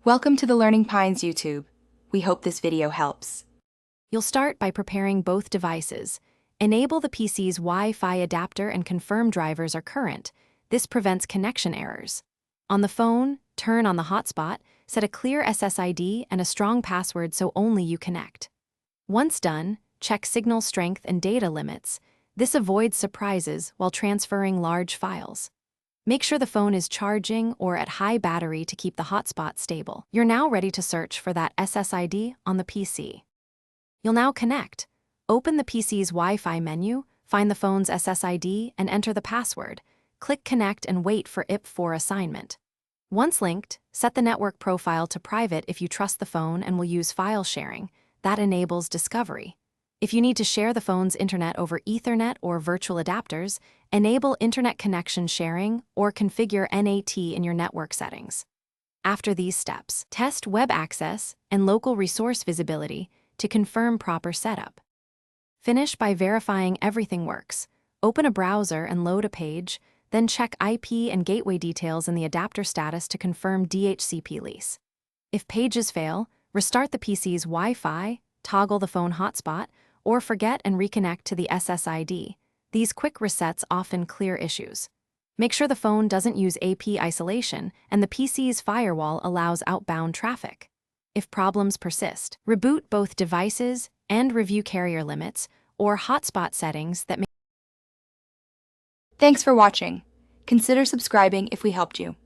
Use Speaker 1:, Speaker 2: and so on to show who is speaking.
Speaker 1: Welcome to the Learning Pines YouTube. We hope this video helps.
Speaker 2: You'll start by preparing both devices. Enable the PC's Wi-Fi adapter and confirm drivers are current. This prevents connection errors. On the phone, turn on the hotspot, set a clear SSID and a strong password so only you connect. Once done, check signal strength and data limits. This avoids surprises while transferring large files. Make sure the phone is charging or at high battery to keep the hotspot stable. You're now ready to search for that SSID on the PC. You'll now connect. Open the PC's Wi-Fi menu, find the phone's SSID, and enter the password. Click Connect and wait for IP4 assignment. Once linked, set the network profile to private if you trust the phone and will use file sharing. That enables discovery. If you need to share the phone's internet over Ethernet or virtual adapters, enable internet connection sharing or configure NAT in your network settings. After these steps, test web access and local resource visibility to confirm proper setup. Finish by verifying everything works. Open a browser and load a page, then check IP and gateway details in the adapter status to confirm DHCP lease. If pages fail, restart the PC's Wi-Fi, toggle the phone hotspot, or forget and reconnect to the SSID. These quick resets often clear issues. Make sure the phone doesn't use AP isolation and the PC's firewall allows outbound traffic. If problems persist, reboot both devices and review carrier limits or hotspot settings that may.
Speaker 1: Thanks for watching. Consider subscribing if we helped you.